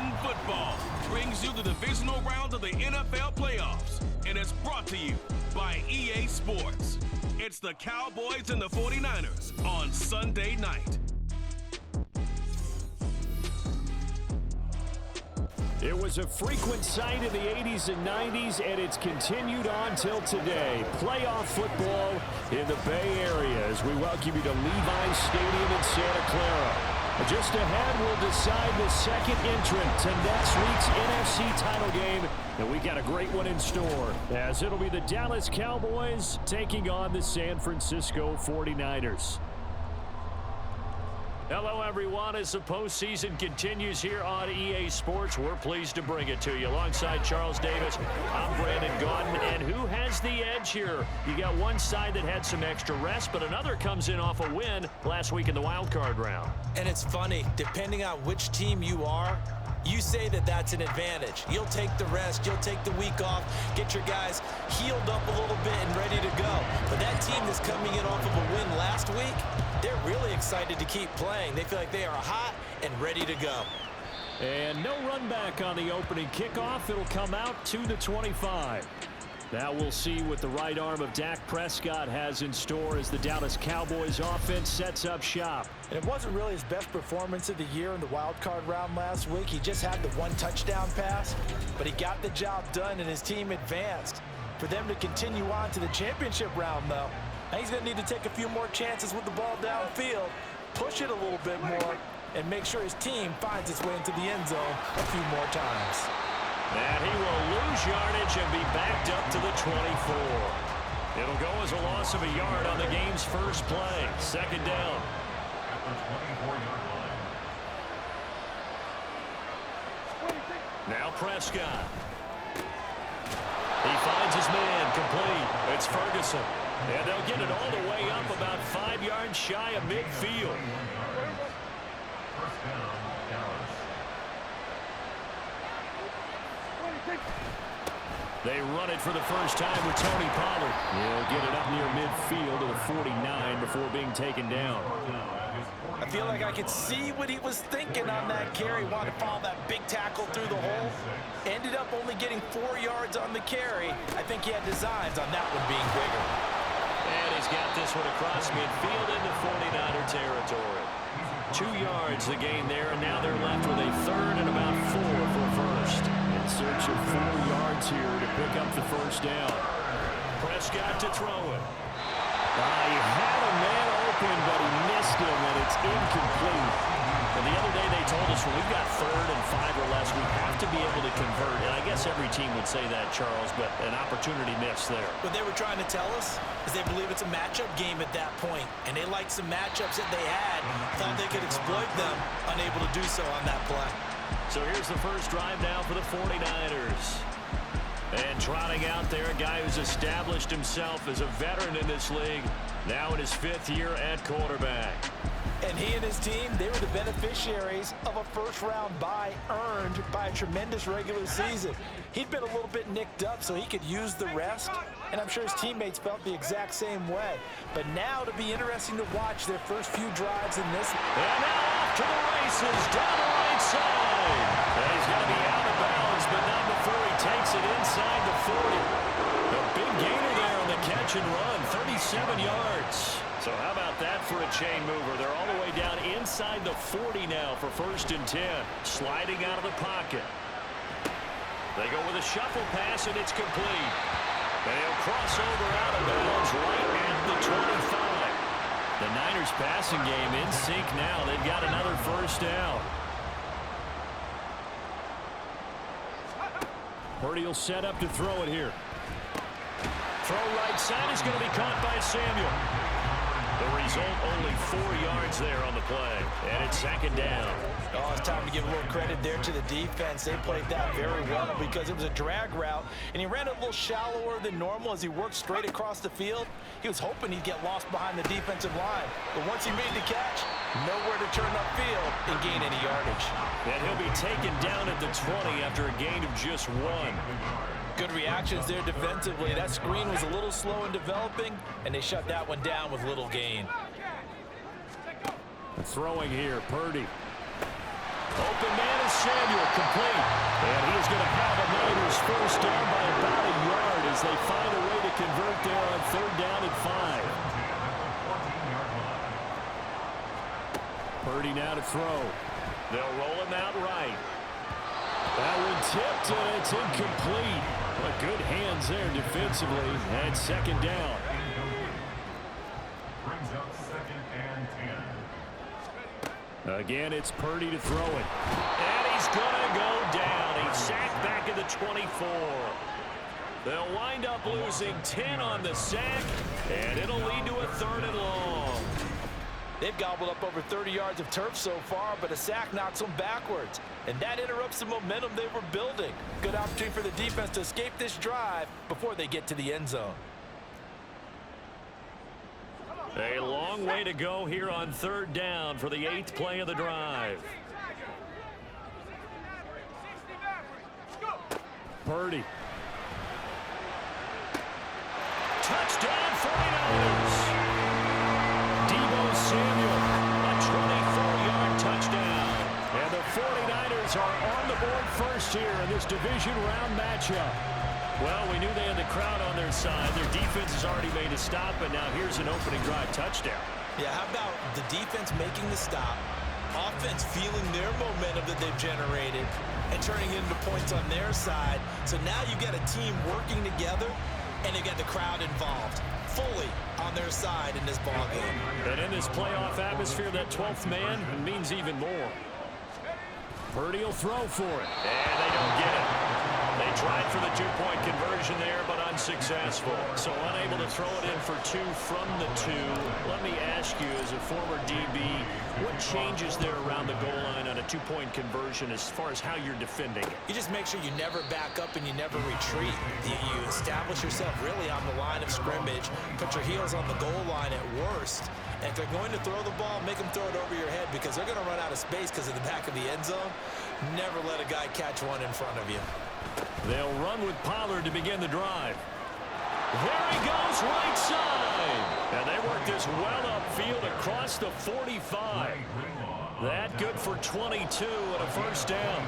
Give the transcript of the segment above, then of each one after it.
Madden Football brings you the divisional round of the NFL playoffs, and it's brought to you by EA Sports. It's the Cowboys and the 49ers on Sunday night. It was a frequent sight in the 80s and 90s, and it's continued on till today. Playoff football in the Bay Area as we welcome you to Levi's Stadium in Santa Clara. Just ahead, we'll decide the second entrant to next week's NFC title game, and we got a great one in store, as it'll be the Dallas Cowboys taking on the San Francisco 49ers. Hello, everyone. As the postseason continues here on EA Sports, we're pleased to bring it to you. Alongside Charles Davis, I'm Brandon Gaudin. And who has the edge here? You got one side that had some extra rest, but another comes in off a win last week in the wild card round. And it's funny, depending on which team you are, you say that that's an advantage. You'll take the rest, you'll take the week off, get your guys healed up a little bit and ready to go. But that team that's coming in off of a win last week, they're really excited to keep playing. They feel like they are hot and ready to go. And no run back on the opening kickoff. It'll come out to the 25. Now we'll see what the right arm of Dak Prescott has in store as the Dallas Cowboys offense sets up shop. And it wasn't really his best performance of the year in the wild card round last week. He just had the one touchdown pass, but he got the job done and his team advanced. For them to continue on to the championship round, though, now he's going to need to take a few more chances with the ball downfield, push it a little bit more, and make sure his team finds its way into the end zone a few more times. And he will lose yardage and be backed up to the 24. It'll go as a loss of a yard on the game's first play. Second down. Now Prescott. He finds his man complete. It's Ferguson. And they'll get it all the way up about 5 yards shy of midfield. They run it for the first time with Tony Pollard. He'll get it up near midfield to the 49 before being taken down. I feel like I could see what he was thinking on that carry. Wanted to follow that big tackle through the hole. Ended up only getting 4 yards on the carry. I think he had designs on that one being bigger. And he's got this one across midfield into 49er territory. 2 yards the gain there, and now they're left with a third and about 4 for first. In search of 4 yards here to pick up the first down. Prescott to throw it. He had a man open, but he missed him, and it's incomplete. And the other day they told us when we've got 3rd and 5 or less, we have to be able to convert. And I guess every team would say that, Charles, but an opportunity missed there. What they were trying to tell us is they believe it's a matchup game at that point, and they liked some matchups that they had, thought they could exploit them, unable to do so on that play. So here's the first drive now for the 49ers. And trotting out there, a guy who's established himself as a veteran in this league, now in his 5th year at quarterback. And he and his team, they were the beneficiaries of a first-round bye earned by a tremendous regular season. He'd been a little bit nicked up, so he could use the rest, and I'm sure his teammates felt the exact same way. But now it'll be interesting to watch their first few drives in this. And now off to the races, down the right side. And he's going to be out of bounds, but not before he takes it inside the 40. A big gainer there on the catch and run, 37 yards. So how about that for a chain mover? They're all the way down inside the 40 now for 1st and 10. Sliding out of the pocket. They go with a shuffle pass, and it's complete. And he'll cross over out of bounds right at the 25. The Niners passing game in sync now. They've got another first down. Purdy will set up to throw it here. Throw right side is going to be caught by Samuel. The result, only 4 yards there on the play. And it's 2nd down. Oh, it's time to give a little credit there to the defense. They played that very well because it was a drag route, and he ran it a little shallower than normal as he worked straight across the field. He was hoping he'd get lost behind the defensive line. But once he made the catch, nowhere to turn upfield and gain any yardage. And he'll be taken down at the 20 after a gain of just 1. Good reactions there defensively. That screen was a little slow in developing, and they shut that one down with little gain. Throwing here, Purdy. Open man is Samuel, complete. And he's going to have a Niners first down by about a yard as they find a way to convert there on 3rd down and 5. Purdy now to throw. They'll roll him out right. That one tipped, and it's incomplete. But good hands there defensively. And 2nd down. Brings up 2nd and 10. Again, it's Purdy to throw it. And he's going to go down. He's sacked back at the 24. They'll wind up losing 10 on the sack, and it'll lead to a 3rd and long. They've gobbled up over 30 yards of turf so far, but a sack knocks them backwards. And that interrupts the momentum they were building. Good opportunity for the defense to escape this drive before they get to the end zone. A long way to go here on 3rd down for the 8th play of the drive. Purdy. Touchdown 49ers. Samuel, a 24-yard touchdown. And the 49ers are on the board first here in this division round matchup. Well, we knew they had the crowd on their side. Their defense has already made a stop, and now here's an opening drive touchdown. Yeah, how about the defense making the stop, offense feeling their momentum that they've generated, and turning it into points on their side. So now you've got a team working together, and they've got the crowd involved fully on their side in this ballgame. And in this playoff atmosphere, that 12th man means even more. Purdy will throw for it. And they don't get it. They tried for the 2-point conversion there, but unsuccessful. So unable to throw it in for 2 from the 2. Let me ask you, as a former DB, what changes there around the goal line on a 2-point conversion as far as how you're defending it? You just make sure you never back up and you never retreat. You establish yourself really on the line of scrimmage, put your heels on the goal line at worst. And if they're going to throw the ball, make them throw it over your head because they're going to run out of space because of the back of the end zone. Never let a guy catch one in front of you. They'll run with Pollard to begin the drive. There he goes, right side. And they work this well upfield across the 45. That good for 22 and a first down.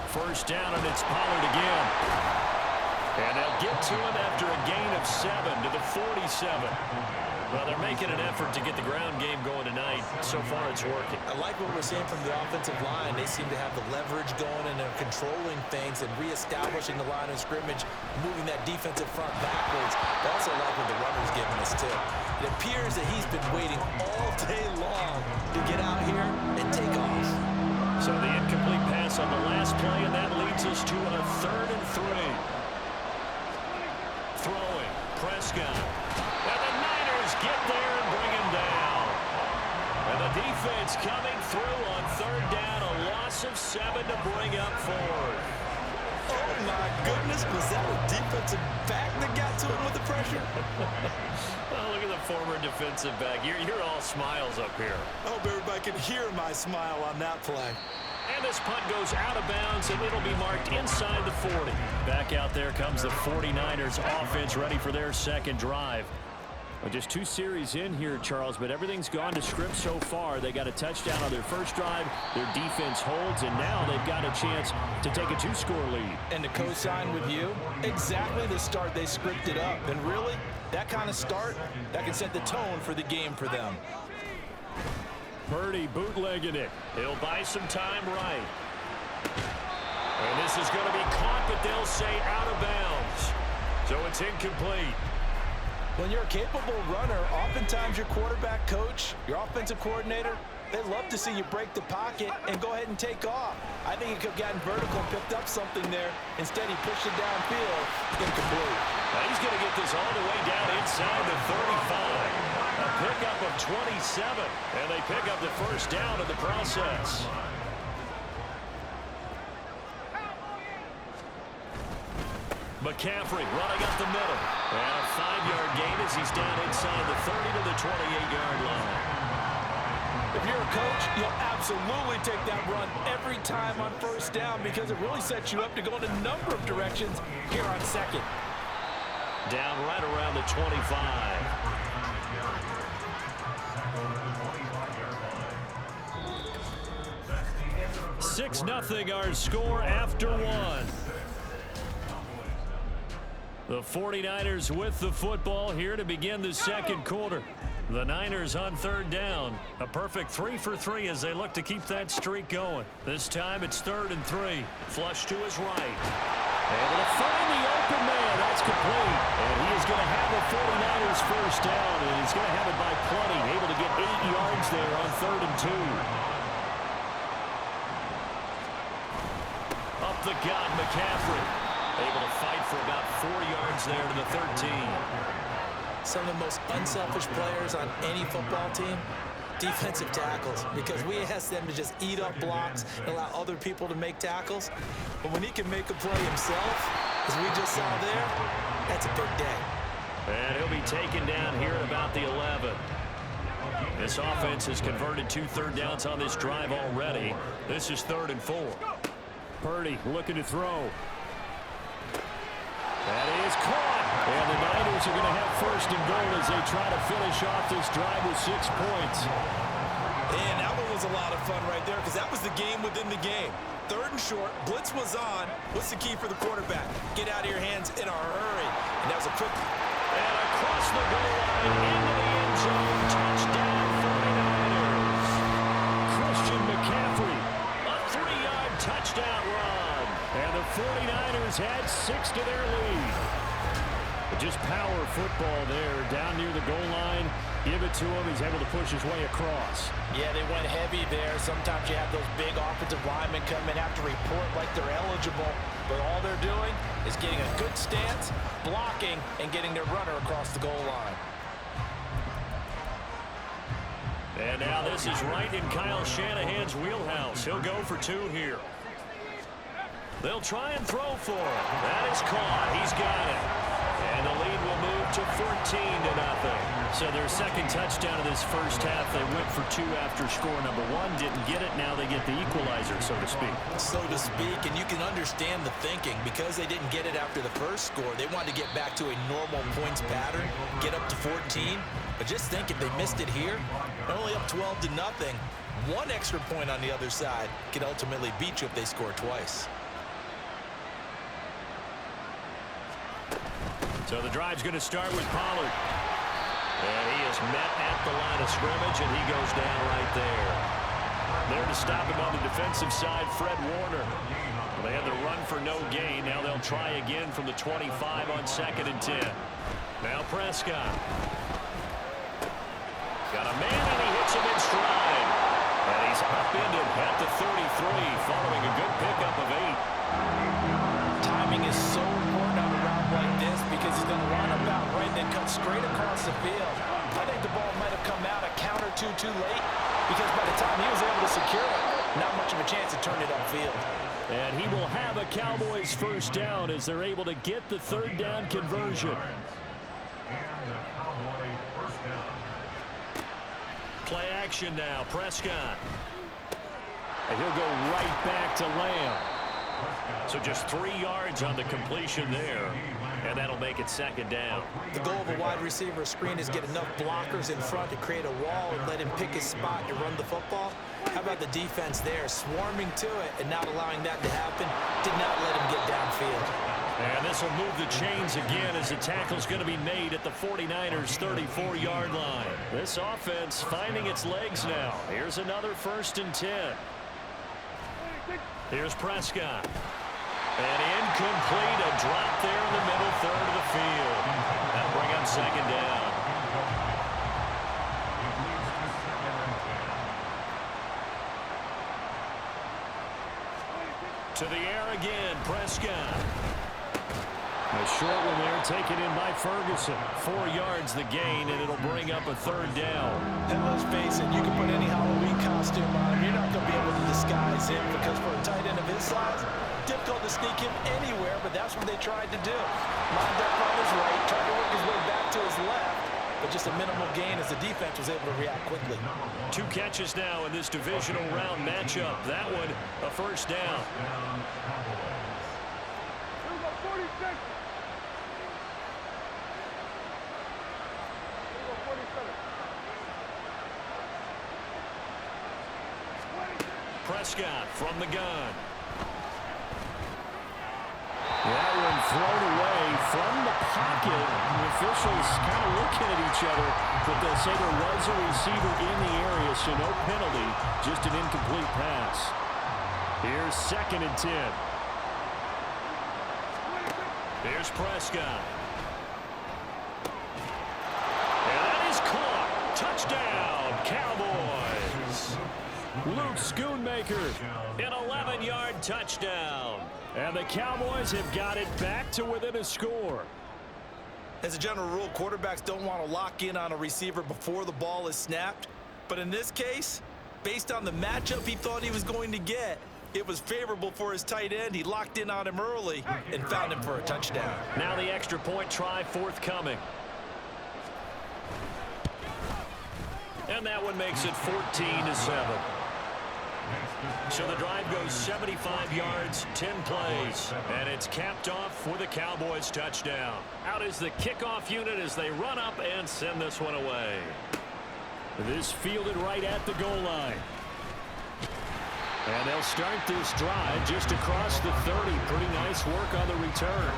First down, and it's Pollard again. And they'll get to him after a gain of 7 to the 47. Well, they're making an effort to get the ground game going tonight. So far, it's working. I like what we're seeing from the offensive line. They seem to have the leverage going, and they're controlling things and reestablishing the line of scrimmage, moving that defensive front backwards. I also like what the runner's giving us, too. It appears that he's been waiting all day long to get out here and take off. So the incomplete pass on the last play, and that leads us to a 3rd and 3. Throwing, Prescott. And the Niners get there and bring him down. And the defense coming through on 3rd down, a loss of 7 to bring up 4th. Oh, my goodness. Was that a defensive back that got to him with the pressure? Oh, look at the former defensive back. You're all smiles up here. I hope everybody can hear my smile on that play. And this punt goes out of bounds, and it'll be marked inside the 40. Back out there comes the 49ers offense ready for their 2nd drive. Well, just 2 series in here, Charles, but everything's gone to script so far. They got a touchdown on their first drive. Their defense holds, and now they've got a chance to take a 2-score lead. And to co-sign with you, exactly the start they scripted up. And really, that kind of start, that can set the tone for the game for them. Purdy bootlegging it. He'll buy some time right. And this is going to be caught, but they'll say out of bounds. So it's incomplete. When you're a capable runner, oftentimes your quarterback coach, your offensive coordinator, they love to see you break the pocket and go ahead and take off. I think he could have gotten vertical and picked up something there. Instead, he pushed it downfield. Incomplete. Now he's going to get this all the way down inside the 35. A pickup of 27, and they pick up the first down in the process. McCaffrey running up the middle. And a 5-yard gain as he's down inside the 30 to the 28-yard line. If you're a coach, you'll absolutely take that run every time on first down because it really sets you up to go in a number of directions here on 2nd. Down right around the 25. 6-0 our score after one. The 49ers with the football here to begin the second quarter. The Niners on third down. A perfect 3 for 3 as they look to keep that streak going. This time it's 3rd and 3. Flush to his right. Able to find the open man. That's complete. And he is going to have the 49ers first down. And he's going to have it by plenty. Able to get 8 yards there on 3rd and 2. Up the gut, McCaffrey. Able to fight for about 4 yards there to the 13. Some of the most unselfish players on any football team, defensive tackles, because we ask them to just eat up blocks and allow other people to make tackles. But when he can make a play himself, as we just saw there, that's a big day. And he'll be taken down here at about the 11. This offense has converted 2 third downs on this drive already. This is 3rd and 4. Purdy looking to throw. That is caught. And the Niners are going to have 1st and goal as they try to finish off this drive with 6 points. And that one was a lot of fun right there because that was the game within the game. 3rd and short, blitz was on. What's the key for the quarterback? Get out of your hands in a hurry. And that was a quick. And across the goal line into the end zone. Touchdown 49ers. Christian McCaffrey. A 3-yard touchdown run. And the 49ers add 6 to their lead. Just power football there down near the goal line. Give it to him. He's able to push his way across. Yeah, they went heavy there. Sometimes you have those big offensive linemen come in, have to report like they're eligible. But all they're doing is getting a good stance, blocking, and getting their runner across the goal line. And now this is right in Kyle Shanahan's wheelhouse. He'll go for 2 here. They'll try and throw for him. That is caught. He's got it. And the lead will move to 14-0. So their second touchdown of this first half. They went for 2 after score number 1. Didn't get it. Now they get the equalizer, so to speak. So to speak, and you can understand the thinking. Because they didn't get it after the first score, they wanted to get back to a normal points pattern, get up to 14. But just think, if they missed it here, they're only up 12-0. 1 extra point on the other side can ultimately beat you if they score twice. So the drive's going to start with Pollard. And he is met at the line of scrimmage, and he goes down right there. There to stop him on the defensive side, Fred Warner. They had the run for no gain. Now they'll try again from the 25 on 2nd and 10. Now Prescott. Got a man, and he hits him in stride. And he's upended at the 33, following a good pickup of 8. Timing is so important on a route like this because he's going to line up out right and then cut straight across the field. I think the ball might have come out a count or two too late because by the time he was able to secure it, not much of a chance to turn it upfield. And he will have a Cowboys first down as they're able to get the 3rd down conversion. Play action now, Prescott. And he'll go right back to Lamb. So just 3 yards on the completion there, and that'll make it 2nd down. The goal of a wide receiver screen is get enough blockers in front to create a wall and let him pick his spot to run the football. How about the defense there, swarming to it and not allowing that to happen? Did not let him get downfield. And this will move the chains again as the tackle's going to be made at the 49ers' 34-yard line. This offense finding its legs now. Here's another 1st and 10. Here's Prescott. And incomplete, a drop there in the middle 3rd of the field. That'll bring up 2nd down. To the air again, Prescott. A short one there, taken in by Ferguson. 4 yards the gain, and it'll bring up a 3rd down. And let's face it, you can put any Halloween costume on him. You're not going to be able to disguise him because for a tight end of his size, difficult to sneak him anywhere, but that's what they tried to do. Lined up on his right, tried to work his way back to his left, but just a minimal gain as the defense was able to react quickly. 2 catches now in this divisional round matchup. That one, a 1st down. Prescott from the gun. That one thrown away from the pocket. The officials kind of looking at each other, but they'll say there was a receiver in the area, so no penalty, just an incomplete pass. Here's 2nd and 10. Here's Prescott. And that is caught. Touchdown, Cowboys. Luke Schoonmaker, an 11-yard touchdown. And the Cowboys have got it back to within a score. As a general rule, quarterbacks don't want to lock in on a receiver before the ball is snapped. But in this case, based on the matchup he thought he was going to get, it was favorable for his tight end. He locked in on him early and found him for a touchdown. Now the extra point try forthcoming. And that one makes it 14-7. So the drive goes 75 yards, 10 plays, and it's capped off for the Cowboys touchdown. Out is the kickoff unit as they run up and send this one away. This fielded right at the goal line. And they'll start this drive just across the 30. Pretty nice work on the return.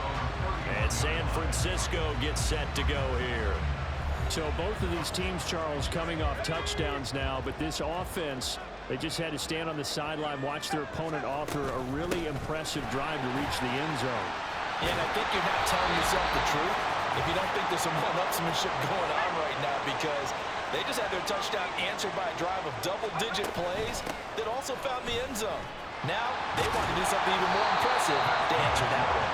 And San Francisco gets set to go here. So both of these teams, Charles, coming off touchdowns now, but this offense, they just had to stand on the sideline, watch their opponent offer a really impressive drive to reach the end zone. Yeah, and I think you're not telling yourself the truth if you don't think there's some one-upsmanship going on right now, because they just had their touchdown answered by a drive of double-digit plays that also found the end zone. Now they want to do something even more impressive to answer that one.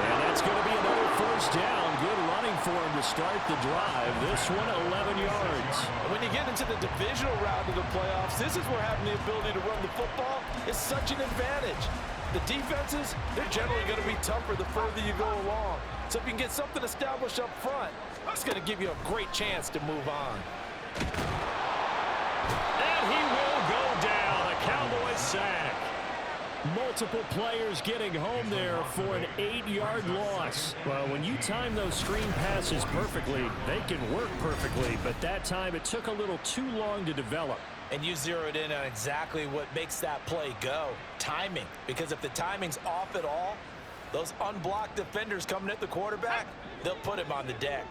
And that's going to be another first down. Good running for him to start the drive. This one 11 yards. When you get into the divisional round of the playoffs, this is where having the ability to run the football is such an advantage. The defenses, they're generally going to be tougher the further you go along. So if you can get something established up front, it's going to give you a great chance to move on. And he will go down. A Cowboys sack. Multiple players getting home there for an 8-yard loss. Well, when you time those screen passes perfectly, they can work perfectly, but that time it took a little too long to develop. And you zeroed in on exactly what makes that play go. Timing. Because if the timing's off at all, those unblocked defenders coming at the quarterback, they'll put him on the deck.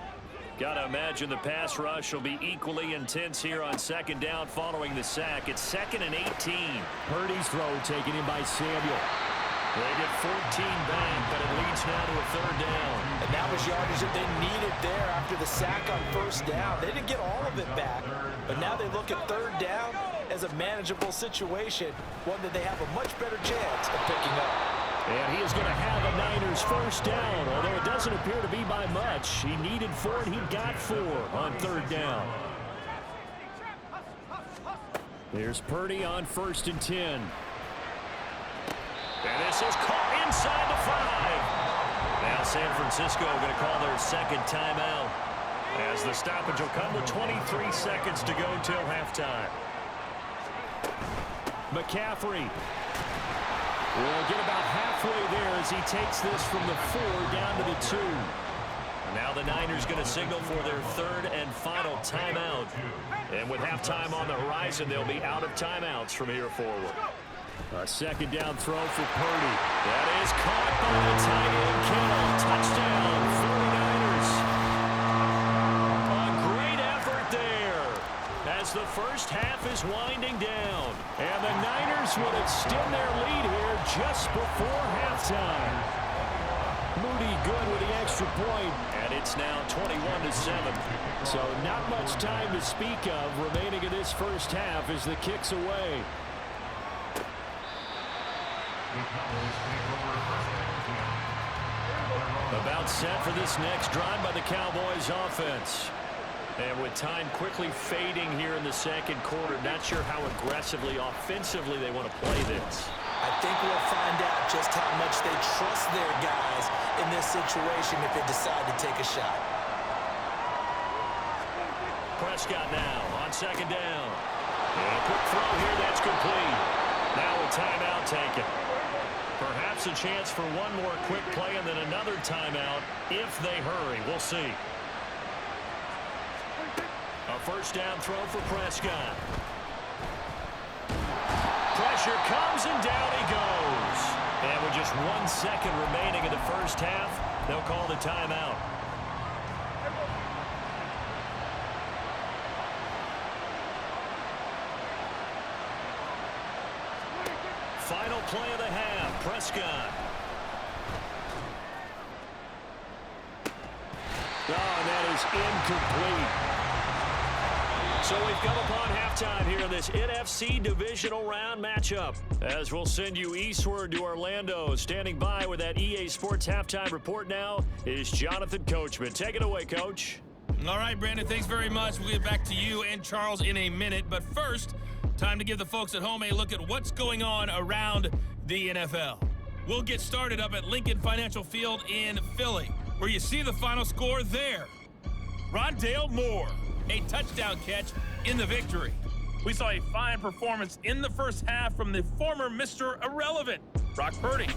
Got to imagine the pass rush will be equally intense here on 2nd down following the sack. It's 2nd and 18. Purdy's throw taken in by Samuel. They get 14 back, but it leads now to a 3rd down. And that was yardage that they needed there after the sack on 1st down. They didn't get all of it back, but now they look at 3rd down as a manageable situation, one that they have a much better chance of picking up. And he is going to have a Niners first down, although it doesn't appear to be by much. He needed 4, and he got 4 on 3rd down. There's Purdy on 1st and 10. And this is caught inside the 5. Now San Francisco going to call their 2nd timeout, as the stoppage will come with 23 seconds to go till halftime. McCaffrey will get about halfway there as he takes this from the 4 down to the 2. Now the Niners going to signal for their 3rd and final timeout. And with halftime on the horizon, they'll be out of timeouts from here forward. A 2nd down throw for Purdy. That is caught by the tight end, Kittle. Touchdown, 49ers. A great effort there as the first half is winding down. And the Niners will extend their lead here just before halftime. Moody good with the extra point, and it's now 21-7. So not much time to speak of remaining in this first half as the kick's away. About set for this next drive by the Cowboys offense. And with time quickly fading here in the 2nd quarter, not sure how aggressively, offensively they want to play this. I think we'll find out just how much they trust their guys in this situation if they decide to take a shot. Prescott now on 2nd down. And a quick throw here, that's complete. Now a timeout taken. Perhaps a chance for one more quick play and then another timeout if they hurry. We'll see. A 1st down throw for Prescott. pressure comes, and down he goes. And with just 1 second remaining in the first half, they'll call the timeout. Final play of the half, Prescott. Oh, and that is incomplete. So we've come upon halftime here in this NFC Divisional Round matchup. As we'll send you eastward to Orlando. Standing by with that EA Sports Halftime Report now is Jonathan Coachman. Take it away, Coach. All right, Brandon, thanks very much. We'll get back to you and Charles in a minute. But first, time to give the folks at home a look at what's going on around the NFL. We'll get started up at Lincoln Financial Field in Philly, where you see the final score there. Rondale Moore, a touchdown catch in the victory. We saw a fine performance in the first half from the former Mr. Irrelevant, Brock Purdy.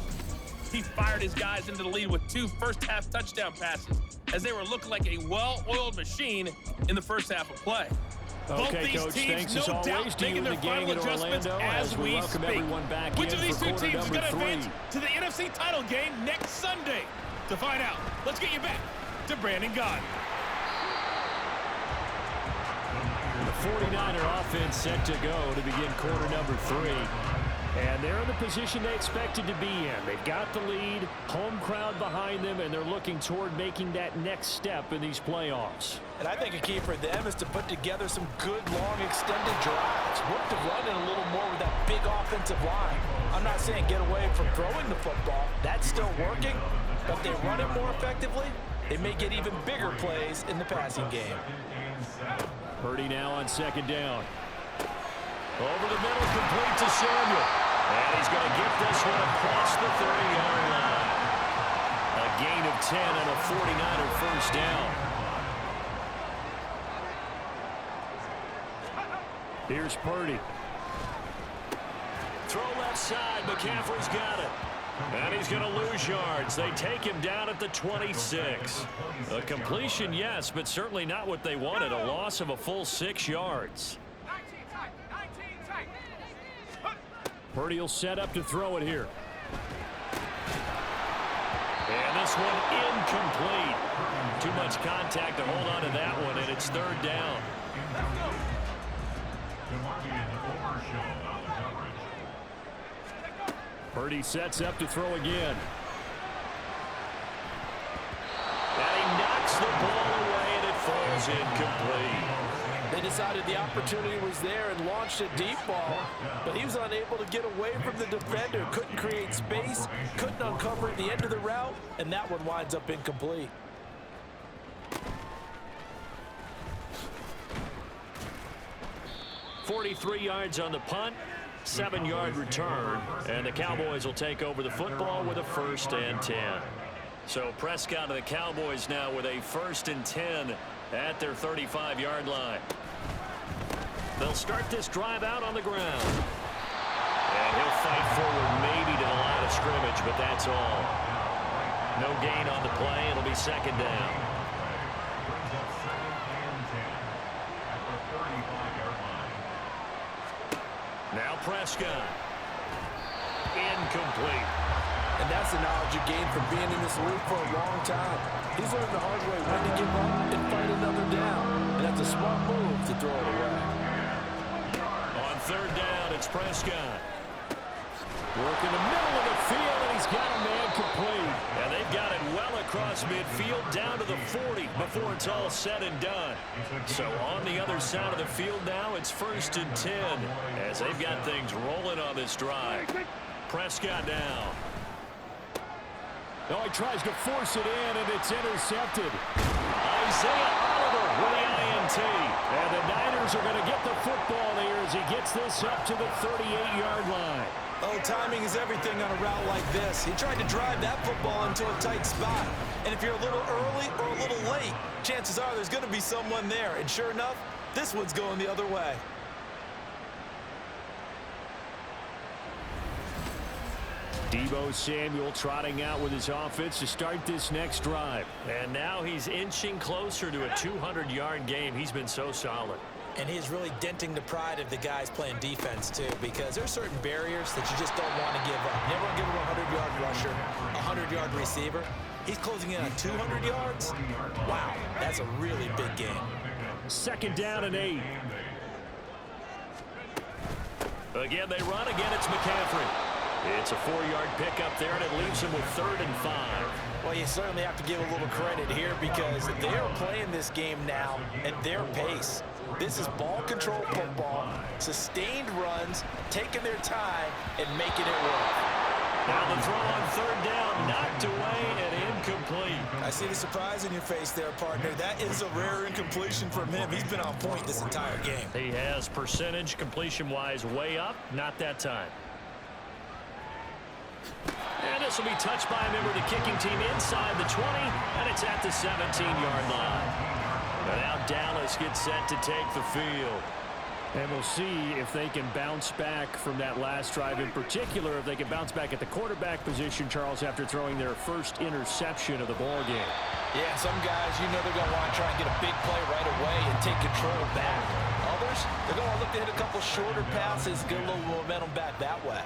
He fired his guys into the lead with 2 first-half touchdown passes as they were looking like a well-oiled machine in the first half of play. Both Okay, these Coach, teams, thanks no as always doubt, to you making and their the gang final in adjustments Orlando as we welcome speak. everyone back Which in of these for two quarter teams is going to number 3. advance to the NFC title game next Sunday? To find out, let's get you back to Brandon Gaudin. The 49er offense set to go to begin quarter number 3. And they're in the position they expected to be in. They've got the lead, home crowd behind them, and they're looking toward making that next step in these playoffs. And I think a key for them is to put together some good, long, extended drives. Work the run in a little more with that big offensive line. I'm not saying get away from throwing the football. That's still working. But if they run it more effectively, they may get even bigger plays in the passing game. Purdy now on second down. Over the middle, complete to Samuel. And he's going to get this one across the 30-yard line. A gain of 10 and a 49er first down. Here's Purdy. Throw left side. McCaffrey's got it. And he's going to lose yards. They take him down at the 26. A completion, yes, but certainly not what they wanted. A loss of a full 6 yards. Purdy will set up to throw it here. And this one incomplete. Too much contact to hold on to that one, and it's third down. Purdy sets up to throw again. And he knocks the ball away, and it falls incomplete. They decided the opportunity was there and launched a deep ball, but he was unable to get away from the defender, couldn't create space, couldn't uncover the end of the route, and that one winds up incomplete. .43 yards on the punt, 7-yard return, and the Cowboys will take over the football with a 1st and 10. So Prescott and the Cowboys now with a 1st and 10 at their 35-yard line. They'll start this drive out on the ground. And he'll fight forward maybe to the line of scrimmage, but that's all. No gain on the play. It'll be second down. Now Prescott. Incomplete. And that's the knowledge you gain from being in this league for a long time. He's learned the hard way when to give up and fight another down. And that's a smart move to throw it away. On third down, it's Prescott. Work in the middle of the field, and he's got a man complete. And they've got it well across midfield down to the 40 before it's all said and done. So on the other side of the field now, it's 1st and 10 as they've got things rolling on this drive. Prescott now. Oh, he tries to force it in, and it's intercepted. Isaiah Oliver with the INT. And the Niners are going to get the football here as he gets this up to the 38-yard line. Oh, timing is everything on a route like this. He tried to drive that football into a tight spot. And if you're a little early or a little late, chances are there's going to be someone there. And sure enough, this one's going the other way. Deebo Samuel trotting out with his offense to start this next drive. And now he's inching closer to a 200-yard game. He's been so solid. And he is really denting the pride of the guys playing defense, too, because there are certain barriers that you just don't want to give up. You never want to give him a 100-yard rusher, a 100-yard receiver. He's closing in on 200 yards. Wow, that's a really big game. 2nd down and 8. Again, they run. Again, it's McCaffrey. It's a 4-yard pickup there, and it leaves him with 3rd and 5. Well, you certainly have to give a little credit here because they're playing this game now at their pace. This is ball control football, sustained runs, taking their time, and making it work. Now the throw on 3rd down, knocked away and incomplete. I see the surprise in your face there, partner. That is a rare incompletion from him. He's been on point this entire game. He has percentage completion-wise way up, not that time. And this will be touched by a member of the kicking team inside the 20, and it's at the 17-yard line. And now Dallas gets set to take the field. And we'll see if they can bounce back from that last drive, in particular, if they can bounce back at the quarterback position, Charles, after throwing their first interception of the ball game. Yeah, some guys, you know they're going to want to try and get a big play right away and take control back. Others, they're going to look to hit a couple shorter passes, get a little momentum back that way.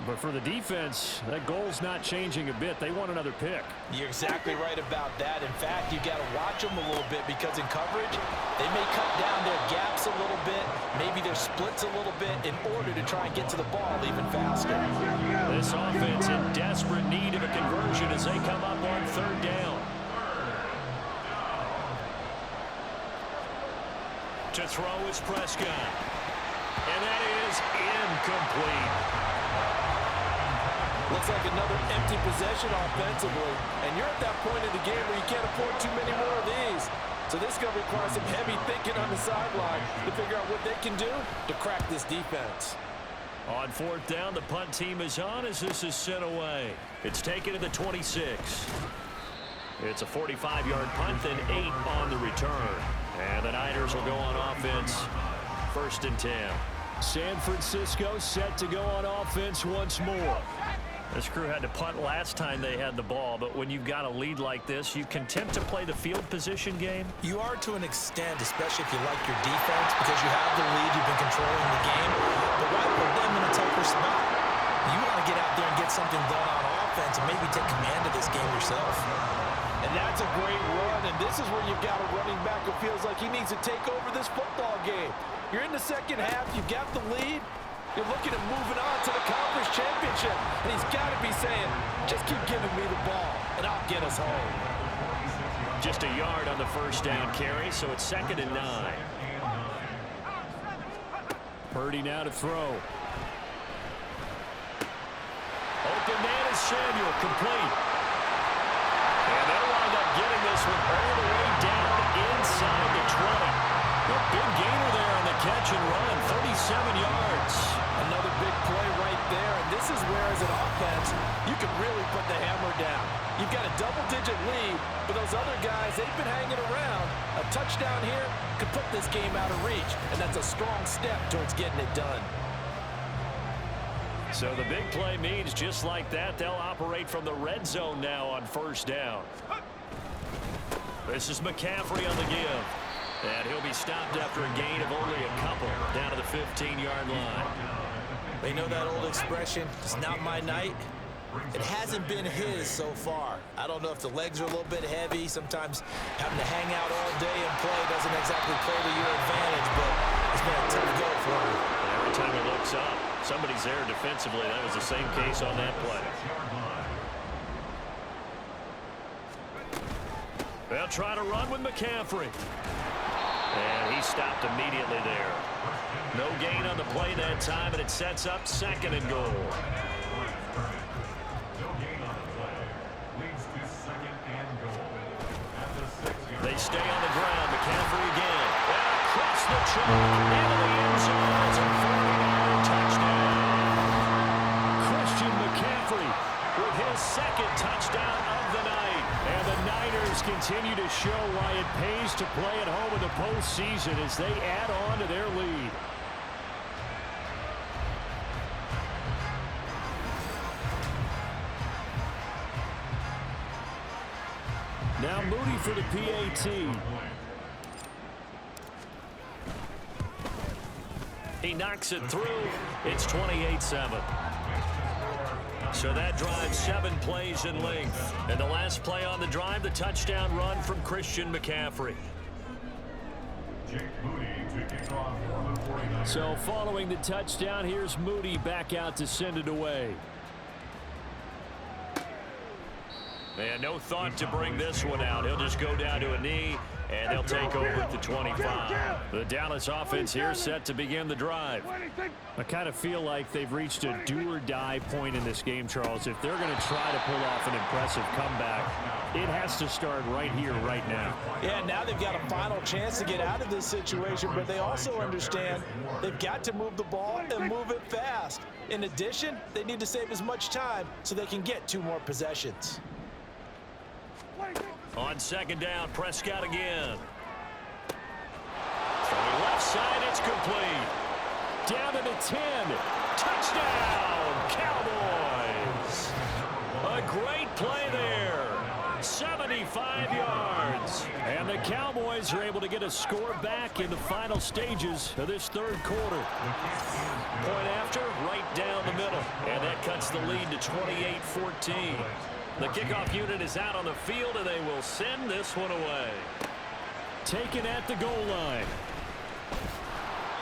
But for the defense, that goal's not changing a bit. They want another pick. You're exactly right about that. In fact, you got to watch them a little bit because in coverage, they may cut down their gaps a little bit, maybe their splits a little bit in order to try and get to the ball even faster. This offense in desperate need of a conversion as they come up on 3rd down. To throw is Prescott. And that is incomplete. Looks like another empty possession offensively. And you're at that point in the game where you can't afford too many more of these. So this is going to require some heavy thinking on the sideline to figure out what they can do to crack this defense. On 4th down, the punt team is on as this is sent away. It's taken to the 26. It's a 45-yard punt, then 8 on the return. And the Niners will go on offense, 1st and 10. San Francisco set to go on offense once more. This crew had to punt last time they had the ball, but when you've got a lead like this, you content to play the field position game? You are to an extent, especially if you like your defense, because you have the lead, you've been controlling the game. But why put them in a tougher spot? You want to get out there and get something done on offense and maybe take command of this game yourself. And that's a great run, and this is where you've got a running back who feels like he needs to take over this football game. You're in the 2nd half, you've got the lead. You're looking at moving on to the conference championship. And he's got to be saying, just keep giving me the ball, and I'll get us home. Just a yard on the 1st down carry, so it's 2nd and 9. Purdy now to throw. Open man is Samuel, complete. And they'll wind up getting this one all the way down inside the 20. A big gainer there on the catch and run, 37 yards. Another big play right there, and this is where, as an offense, you can really put the hammer down. You've got a double-digit lead, but those other guys, they've been hanging around. A touchdown here could put this game out of reach, and that's a strong step towards getting it done. So the big play means just like that, they'll operate from the red zone now on 1st down. This is McCaffrey on the give. And he'll be stopped after a gain of only a couple down to the 15-yard line. They know that old expression, it's not my night. It hasn't been his so far. I don't know if the legs are a little bit heavy. Sometimes having to hang out all day and play doesn't exactly play to your advantage, but it's been a tough go for him. And every time he looks up, somebody's there defensively. That was the same case on that play. They'll try to run with McCaffrey. And he stopped immediately there. No gain on the play that time, and it sets up 2nd and goal. They stay on the ground. McCaffrey again. And across the track into the end zone. It's a 49 touchdown. Christian McCaffrey with his 2nd touchdown of the night. And the Niners continue to show why it pays to play at home in the postseason as they add on to their lead. Now Moody for the PAT. He knocks it through. It's 28-7. So that drive 7 plays in length. And the last play on the drive, the touchdown run from Christian McCaffrey. So following the touchdown, here's Moody back out to send it away. And no thought to bring this one out. He'll just go down to a knee, and they'll take over at the 25. The Dallas offense here set to begin the drive. I kind of feel like they've reached a do-or-die point in this game, Charles. If they're going to try to pull off an impressive comeback, it has to start right here, right now. Yeah, now they've got a final chance to get out of this situation, but they also understand they've got to move the ball and move it fast. In addition, they need to save as much time so they can get 2 more possessions. On second down, Prescott again. From the left side, it's complete. Down to the 10. Touchdown, Cowboys. A great play there. 75 yards. And the Cowboys are able to get a score back in the final stages of this third quarter. Point after, right down the middle. And that cuts the lead to 28-14. The kickoff unit is out on the field, and they will send this one away. Taken at the goal line.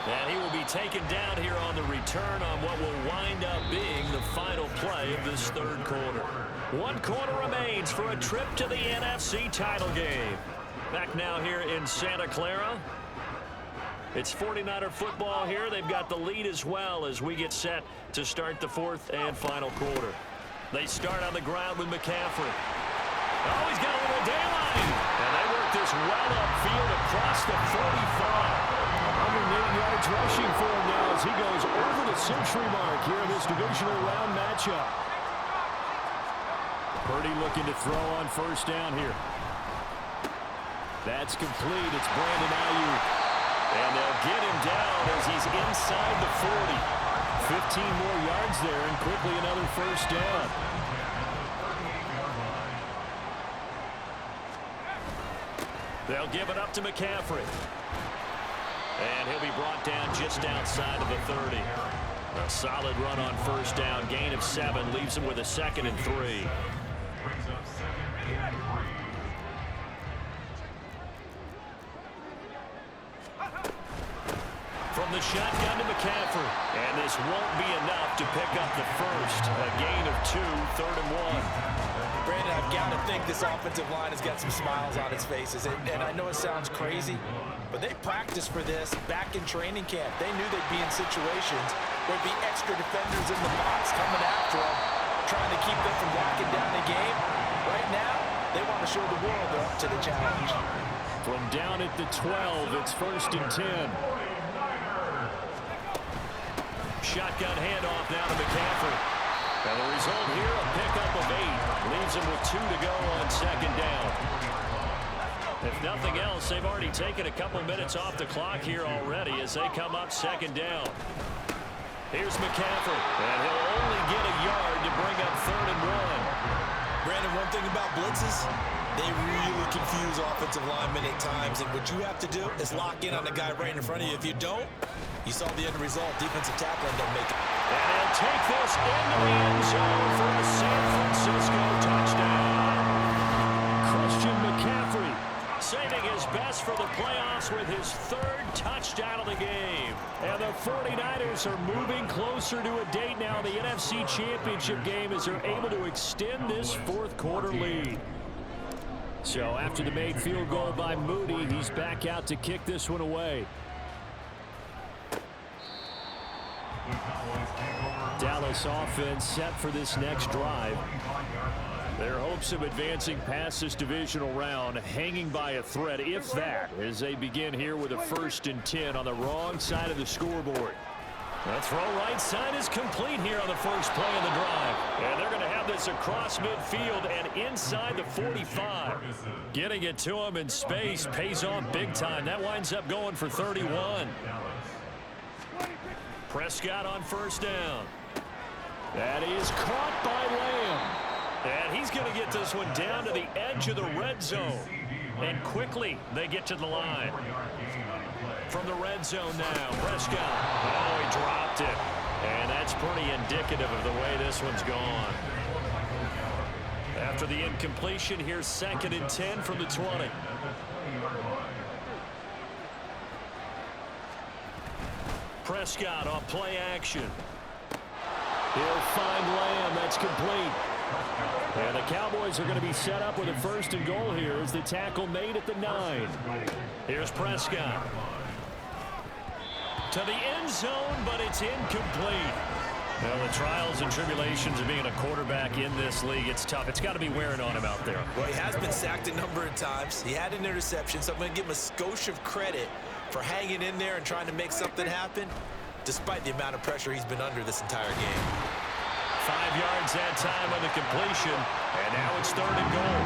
And he will be taken down here on the return on what will wind up being the final play of this third quarter. 1 quarter remains for a trip to the NFC title game. Back now here in Santa Clara. It's 49er football here. They've got the lead as well as we get set to start the 4th and final quarter. They start on the ground with McCaffrey. Oh, he's got a little daylight. And they work this well upfield across the 45. 108 yards rushing for him now as he goes over the century mark here in this divisional round matchup. Purdy looking to throw on first down here. That's complete. It's Brandon Ayuk. And they'll get him down as he's inside the 40. 15 more yards there, and quickly another first down. They'll give it up to McCaffrey. And he'll be brought down just outside of the 30. A solid run on first down. Gain of 7 leaves him with a 2nd and 3. From the shotgun to McCaffrey. And this won't be enough to pick up the first. A gain of 2, 3rd and 1. Brandon, I've got to think this offensive line has got some smiles on its faces. And I know it sounds crazy, but they practiced for this back in training camp. They knew they'd be in situations where there'd be extra defenders in the box coming after them, trying to keep them from locking down the game. Right now, they want to show the world they're up to the challenge. From down at the 12, it's 1st and 10. Shotgun handoff now to McCaffrey. And the result here, a pickup of 8. Leaves him with 2 to go on second down. If nothing else, they've already taken a couple minutes off the clock here already as they come up second down. Here's McCaffrey. And he'll only get a yard to bring up 3rd and 1. Brandon, one thing about blitzes, they really confuse offensive linemen at times. And what you have to do is lock in on the guy right in front of you. If you don't, you saw the end result. Defensive tackling don't make it. And they'll take this into the end zone for a San Francisco touchdown. Christian McCaffrey saving his best for the playoffs with his 3rd touchdown of the game. And the 49ers are moving closer to a date now in the NFC Championship game as they're able to extend this 4th quarter lead. So after the made field goal by Moody, he's back out to kick this one away. Dallas offense set for this next drive. Their hopes of advancing past this divisional round hanging by a thread, if that, as they begin here with a 1st and 10 on the wrong side of the scoreboard. The throw right side is complete here on the first play of the drive. And they're going to have this across midfield and inside the 45. Getting it to him in space pays off big time. That winds up going for 31. Prescott on first down. That is caught by Lamb. And he's going to get this one down to the edge of the red zone. And quickly they get to the line. From the red zone now, Prescott. Oh, he dropped it. And that's pretty indicative of the way this one's gone. After the incompletion, here's 2nd and 10 from the 20. Prescott off play action. He'll find Lamb. That's complete. And the Cowboys are going to be set up with a 1st and goal here as the tackle made at the 9. Here's Prescott. To the end zone, but it's incomplete. Well, the trials and tribulations of being a quarterback in this league, it's tough. It's got to be wearing on him out there. Well, he has been sacked a number of times. He had an interception, so I'm going to give him a skosh of credit for hanging in there and trying to make something happen, despite the amount of pressure he's been under this entire game. 5 yards that time on the completion, and now it's 3rd and goal.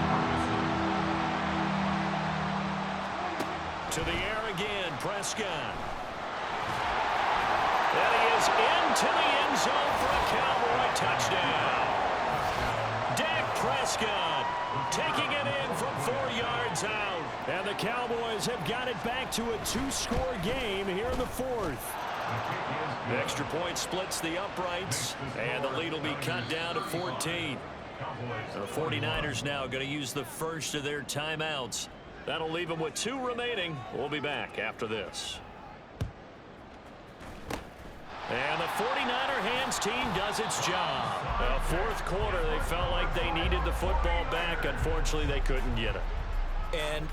To the air again, Prescott. And he is into the end zone for a Cowboy touchdown. Dak Prescott taking it in from 4 yards out. And the Cowboys have got it back to a 2-score game here in the 4th. The extra point splits the uprights, and the lead will be cut down to 14. The 49ers now going to use the first of their timeouts. That'll leave them with 2 remaining. We'll be back after this. And the 49er hands team does its job. The 4th quarter, they felt like they needed the football back. Unfortunately, they couldn't get it. And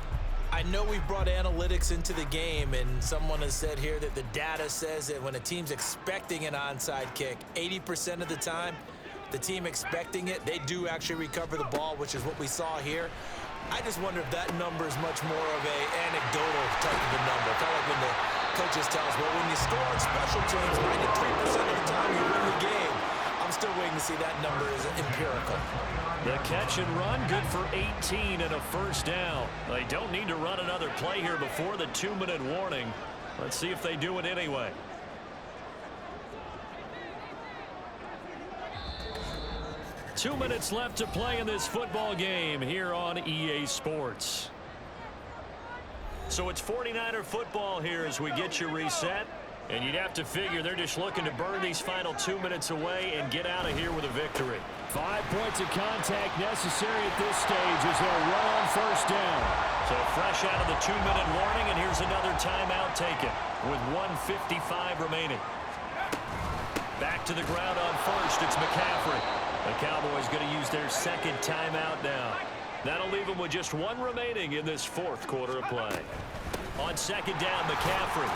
I know we brought analytics into the game, and someone has said here that the data says that when a team's expecting an onside kick, 80% of the time, the team expecting it, they do actually recover the ball, which is what we saw here. I just wonder if that number is much more of a anecdotal type of a number. Kind of like when the coaches tell us, well, when you score on special teams, 93% of the time you win the game. I'm still waiting to see that number is empirical. The catch and run, good for 18 and a 1st down. They don't need to run another play here before the 2-minute warning. Let's see if they do it anyway. Two minutes left to play in this football game here on EA Sports. So it's 49er football here as we get you reset. And you'd have to figure they're just looking to burn these final 2 minutes away and get out of here with a victory. 5 points of contact necessary at this stage as they'll run on 1st down. So fresh out of the 2-minute warning, and here's another timeout taken with 1:55 remaining. Back to the ground on 1st. It's McCaffrey. The Cowboys going to use their 2nd timeout now. That'll leave them with just 1 remaining in this 4th quarter of play. On 2nd down, McCaffrey.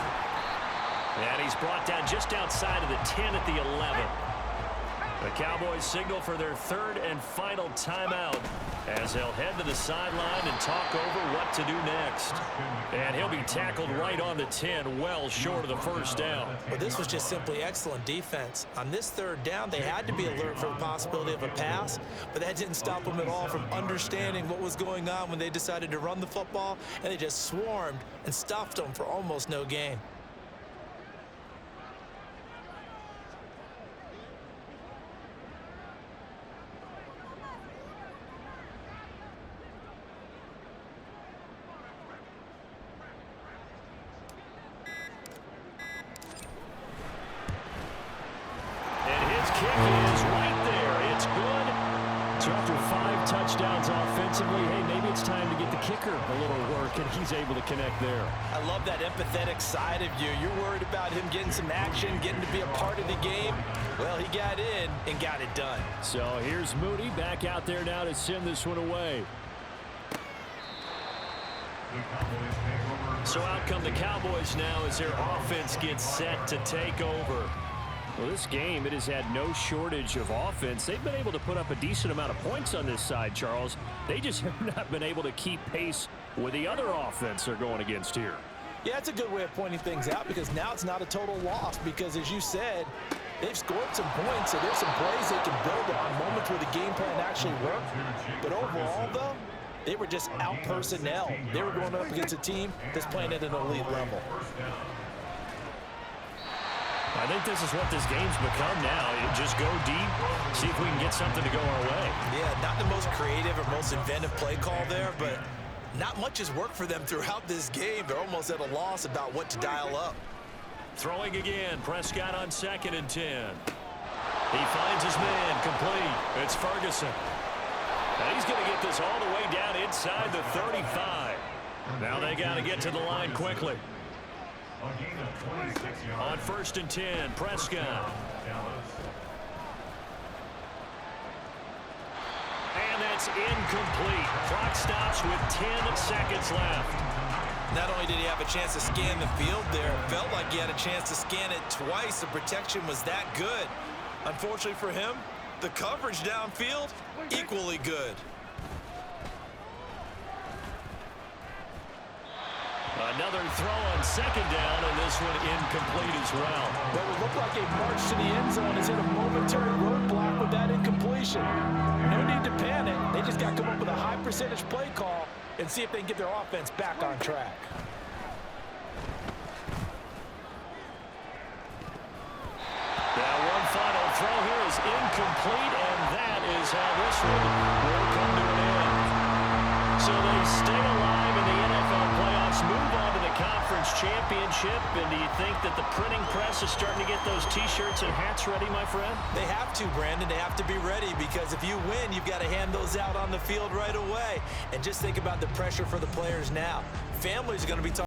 And he's brought down just outside of the 10 at the 11. The Cowboys signal for their 3rd and final timeout as they'll head to the sideline and talk over what to do next. And he'll be tackled right on the 10, well short of the 1st down. Well, this was just simply excellent defense. On this 3rd down, they had to be alert for the possibility of a pass, but that didn't stop them at all from understanding what was going on when they decided to run the football, and they just swarmed and stuffed them for almost no gain. Touchdowns offensively. Hey, maybe it's time to get the kicker a little work, and he's able to connect there. I love that empathetic side of you. You're worried about him getting some action, getting to be a part of the game. Well, he got in and got it done. So here's Moody back out there now to send this one away. So out come the Cowboys now as their offense gets set to take over. Well, this game, it has had no shortage of offense. They've been able to put up a decent amount of points on this side, Charles. They just have not been able to keep pace with the other offense they're going against here. Yeah, that's a good way of pointing things out because now it's not a total loss because, as you said, they've scored some points, so there's some plays they can build on, moments where the game plan actually worked. But overall, though, they were just out-personnel. They were going up against a team that's playing at an elite level. I think this is what this game's become now. You just go deep, see if we can get something to go our way. Yeah, not the most creative or most inventive play call there, but not much has worked for them throughout this game. They're almost at a loss about what to dial up. Throwing again, Prescott on 2nd and 10. He finds his man, complete. It's Ferguson. And he's going to get this all the way down inside the 35. Now they got to get to the line quickly. On 1st and 10, Prescott. And that's incomplete. Clock stops with 10 seconds left. Not only did he have a chance to scan the field there, it felt like he had a chance to scan it twice. The protection was that good. Unfortunately for him, the coverage downfield, equally good. Another throw on 2nd down, and this one incomplete as well. What would look like a march to the end zone has hit a momentary roadblock with that incompletion. No need to panic. They just got to come up with a high percentage play call and see if they can get their offense back on track. Now one final throw here is incomplete, and that is how this one will come to an end. So they stay alive in the NFL playoffs, move on to the conference championship, and do you think that the printing press is starting to get those T-shirts and hats ready, my friend? They have to, Brandon. They have to be ready because if you win, you've got to hand those out on the field right away. And just think about the pressure for the players now. Families are going to be talking